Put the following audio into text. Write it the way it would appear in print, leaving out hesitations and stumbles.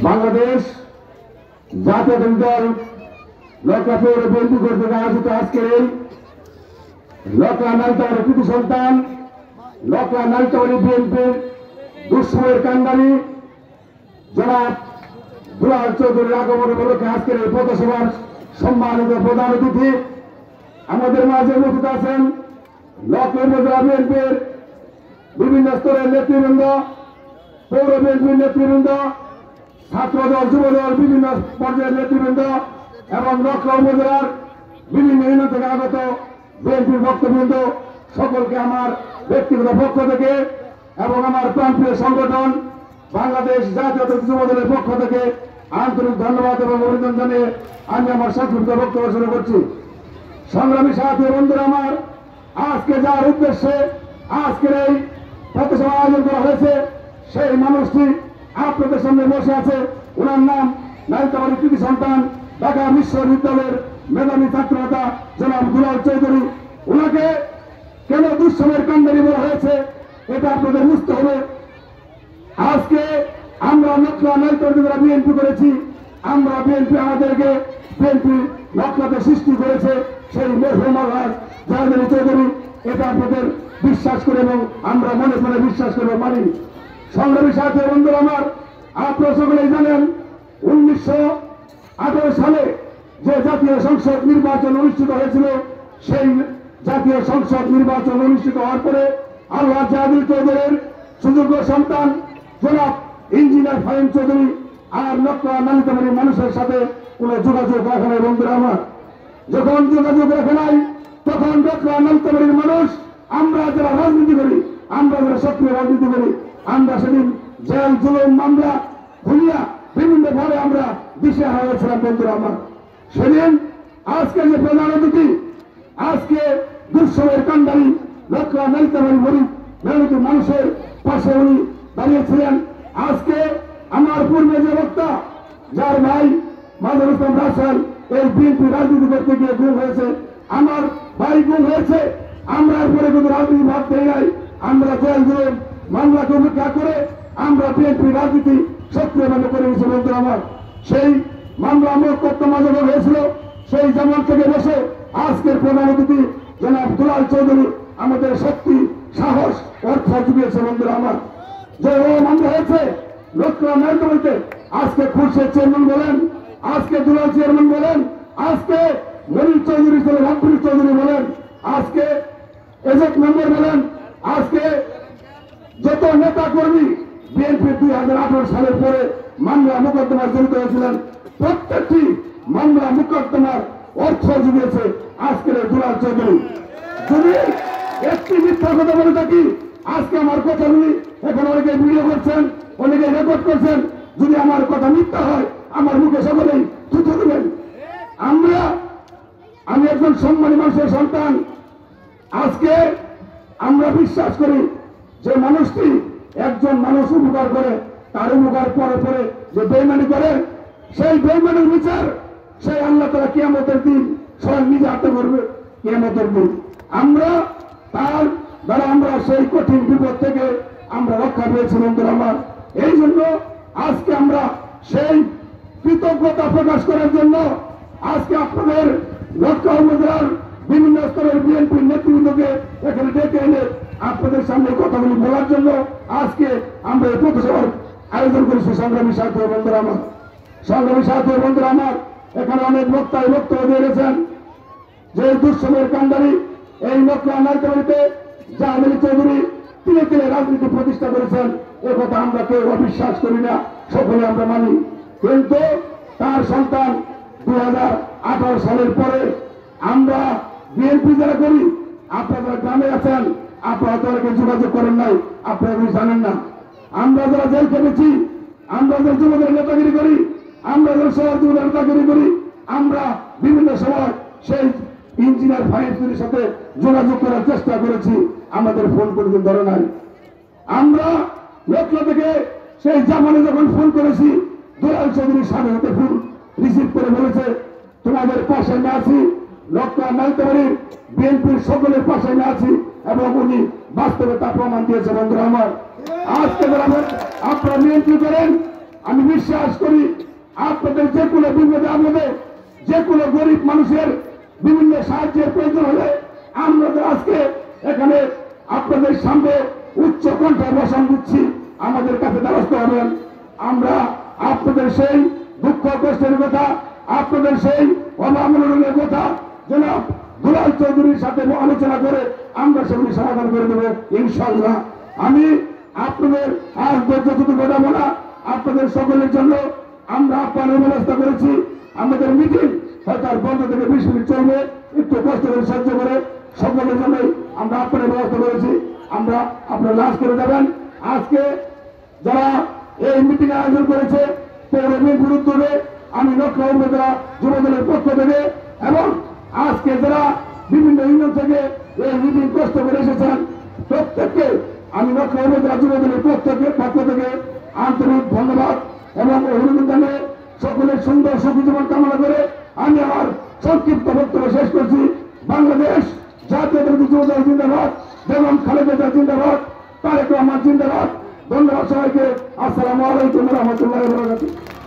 বাংলাদেশ জাতীয় দল লক্ষ্য বিএনপি কর্তৃক আয়োজিত আজকের এই লক্ষ্য নালতাবাড়ি কৃতি সন্তান লক্ষ্য নালতাবাড়ি বিএনপির দুঃসময়ের কান্ডারি জনাব দুলাল চৌধুরীর আগমন উপলক্ষে আজকের এই পথসভার সম্মানিত প্রধান অতিথি আমাদের মাঝে উপস্থিত আছেন লক্ষ্য উপজেলা বিএনপির বিভিন্ন স্তরের নেতৃবৃন্দ, পৌর বিএনপির নেতৃবৃন্দ, ছাত্রদল, যুবদল, বিভিন্ন পর্যায়ের নেতৃবৃন্দ এবং লক্ষ্য উপজেলার বিভিন্ন ইউনিয়ন থেকে আগত বিএনপির ভক্তবৃন্দ সকলকে আমার ব্যক্তিগত পক্ষ থেকে এবং আমার প্রান্তীয় সংগঠন বাংলাদেশ জাতীয় যুবদলের পক্ষ থেকে আন্তরিক ধন্যবাদ এবং অভিনন্দন জানিয়ে আমি আমার সংক্ষিপ্ত বক্তব্য শুরু করছি। সংগ্রামী সাথী বন্ধুরা আমার, আজকে যার উদ্দেশ্যে আজকের এই পথসভা আয়োজন করা হয়েছে সেই মানুষটি আপনাদের সামনে বসে আছে। ওনার নাম নালতাবাড়ি কৃতি সন্তান ঢাকা বিশ্ববিদ্যালয়ের মেধাবী ছাত্রনেতা জনাব দুলাল চৌধুরী। ওনাকে কেন দুঃসময়ের কান্ডারি বলা হয়েছে এটা আপনাদের বুঝতে হবে। আজকে আমরা নালতাবাড়ি যারা বিএনপি করেছি, আমরা বিএনপি আমাদেরকে বিএনপি নকলাতে সৃষ্টি করেছে সেই মরহুম আলহাজ জাহাঙ্গীর আলী চৌধুরী, এটা আপনাদের বিশ্বাস করে এবং আমরা মনে মনে বিশ্বাস করে মানি। সংগ্রামী সাথী বন্ধুরা আমার, আপনারা সকলেই জানেন 1918 সালে যে জাতীয় সংসদ নির্বাচন অনুষ্ঠিত হয়েছিল, সেই জাতীয় সংসদ নির্বাচন অনুষ্ঠিত হওয়ার পরে আলহাজ জাহাঙ্গীর চৌধুরীর সুযোগ্য সন্তান জনাব ইঞ্জিনিয়ার ফাহিম চৌধুরী আর নালতাবাড়ির মানুষের সাথে কোন যোগাযোগ রাখে নাই। বন্ধুরা আমার, যখন যোগাযোগ রাখে নাই তখন নালতাবাড়ির মানুষ, আমরা যারা রাজনীতি করি, আমরা যারা সক্রিয় রাজনীতি করি, আমরা সেদিন জেল জুলুম মামলা ভুলিয়া বিভিন্ন ভাবে আমরা দিশে হারিয়েছিলাম। বন্ধুরা আমার, সেদিন আজকে যে প্রধান অতিথি, আজকে দুঃসময়ের কান্ডারি নালতাবাড়ি গরিব মেহনতি মানুষের পাশে উনি দাঁড়িয়েছিলেন। আজকে আমার পূর্বে যে বক্তা, যার ভাই মাজার ইসলাম রাসেল এই বিএনপি রাজনীতি করতে গিয়ে গুম হয়েছে, আমার ভাই গুম হয়েছে, আমরা এরপরে কিন্তু রাজনীতি ভাব দেই নাই। আমরা জেল জুলুম মামলাকে উপেক্ষা করে আমরা বিএনপি রাজনীতি সক্রিয়ভাবে করে গেছি। বন্ধুরা আমার, সেই মামলা মোকদ্দমা যখন হয়েছিল সেই জামান থেকে বসে আজকের প্রধান অতিথি জনাব দুলাল চৌধুরী আমাদের শক্তি, সাহস, অর্থ জুগিয়েছে। বন্ধুরা আমার, যে মামলা হয়েছে লক্ষ্য নালতাবাড়িতে, আজকে খুরশেদ চেয়ারম্যান বলেন, আজকে দুলাল চেয়ারম্যান বলেন, আজকে মনির চৌধুরী ছেলে রাব্বুল চৌধুরী বলেন, আজকে এজেন্ট মেম্বার বলেন, আজকে যত নেতা কর্মী বিএনপি 2018 সালের পরে মামলা মোকদ্দমায় জড়িত হয়েছিলেন, প্রত্যেকটি মামলা মোকদ্দমার অর্থ জুগিয়েছে আজকের দুলাল চৌধুরী। যদি একটি মিথ্যা কথা বলে থাকি, আজকে আমার কথাগুলি এখন অনেকে ভিডিও করছেন, অনেকে রেকর্ড করছেন, যদি আমার কথা মিথ্যা হয় আমার মুখে সকলেই থুতু দেবেন। আমি একজন সম্মানী মানুষের সন্তান। আজকে আমরা বিশ্বাস করি যে মানুষটি একজন মানুষ উপকার করে, তার উপকার পরে পরে যে বেইমানি করে, সেই বেইমানির বিচার সেই আল্লাহ তাআলা কিয়ামতের দিন স্বয়ং নিজে হাতে করবে। কিয়ামতের দিন আমরা তার দ্বারা আমরা সেই কঠিন বিপদ থেকে আমরা রক্ষা পেয়েছি। বন্ধুরা আমার, এই জন্য আজকে আমরা সেই কৃতজ্ঞতা প্রকাশ করার জন্য আজকে আপনাদের লক্ষ্য উপজেলার বিভিন্ন স্তরের বিএনপির নেতৃবৃন্দকে এখানে ডেকে এনে আপনাদের সামনে কথাগুলি বলার জন্য আজকে আমরা এই পথসভার আয়োজন করেছি। সংগ্রামী সাথী বন্ধুরা আমার, সংগ্রামী সাথী বন্ধুরা আমার, এখানে অনেক বক্তায় বক্তব্য দিয়ে গেছেন যে দুঃসময়ের কান্ডারি এই লক্ষ্য নালতাবাড়িতে জাহাঙ্গীর আলী চৌধুরী তিলে তিলে রাজনীতি প্রতিষ্ঠা করেছেন, এ কথা আমরা কেউ অবিশ্বাস করি না, সকলে আমরা মানি। কিন্তু তার সন্তান 2018 সালের পরে আমরা বিএনপি যারা করি, আপনারা গ্রামে আছেন, আপনারা তাদেরকে যোগাযোগ করেন নাই, আপনারা জানেন না। আমরা যারা জেল খেটেছি, আমরা যারা যুবদের নেতাগিরি করি, আমরা যারা শহর যুবদের নেতাগিরি করি, আমরা বিভিন্ন সময় সেই ইঞ্জিনিয়ার ফাহিমের সাথে যোগাযোগ করার চেষ্টা করেছি, আমাদের ফোন কোনদিন ধরে নাই। আমরা লক্ষ্য থেকে সেই জামানে যখন ফোন করেছি, দুলাল চৌধুরীর সাথে সাথে ফোন রিসিভ করে বলেছে তোমাদের পাশে না আছি, লক্ষ্য নালতাবাড়ির বিএনপির সকলের পাশে না আছি, এবং উনি বাস্তবে তা প্রমাণ দিয়েছে। বন্ধুরা আমার, আজকে আপনারা বিএনপি করেন, আমি বিশ্বাস করি আপনাদের যে কোনো বিপদে আপদে যে কোনো গরিব মানুষের বিভিন্ন সাহায্যের প্রয়োজন হলে আমরা আজকে এখানে আপনাদের সামনে উচ্চ কণ্ঠে বসন দিচ্ছি, আমাদের কাছে দ্বারস্থ হবেন। আমরা আপনাদের সেই দুঃখ কষ্টের কথা, আপনাদের সেই অনামূলনের কথা জনাব দুলাল চৌধুরীর সাথে আলোচনা করে আমরা সেগুলি সমাধান করে দেবো ইনশাআল্লাহ। আমি আপনাদের আর যতটুকু ঘটাবো না, আপনাদের সকলের জন্য আমরা আপ্যায়নের ব্যবস্থা করেছি। আমাদের মিটিং হয়তো আর 15 থেকে 20 মিনিট চলবে, একটু কষ্ট করে সহ্য করে সকলের জন্যই আমরা আপ্যায়নের ব্যবস্থা করেছি। আমরা আপনারা লাঞ্চ করে যাবেন। আজকে যারা এই মিটিং আয়োজন করেছে পৌর বিএনপির উদ্যোগে আমি লক্ষ্য উপজেলা যুবদলের পক্ষ থেকে এবং আজকে যারা বিভিন্ন ইউনিয়ন থেকে এই মিটিং কষ্ট করে এসেছেন প্রত্যেককে আমি লক্ষ্য উপজেলা যুবদলের পক্ষ থেকে আন্তরিক ধন্যবাদ এবং অভিনন্দন জানিয়ে সকলের সুন্দর সুখী জীবন কামনা করে আমি আমার সংক্ষিপ্ত বক্তব্য শেষ করছি। বাংলাদেশ জাতীয়তাবাদী যুবদল জিন্দাবাদ, বেগম খালেদা জিয়া জিন্দাবাদ, তারেক রহমান জিন্দাবাদ। ধন্যবাদ সবাইকে। আসসালামু আলাইকুম ওয়া রাহমাতুল্লাহি ওয়া বারাকাতুহু।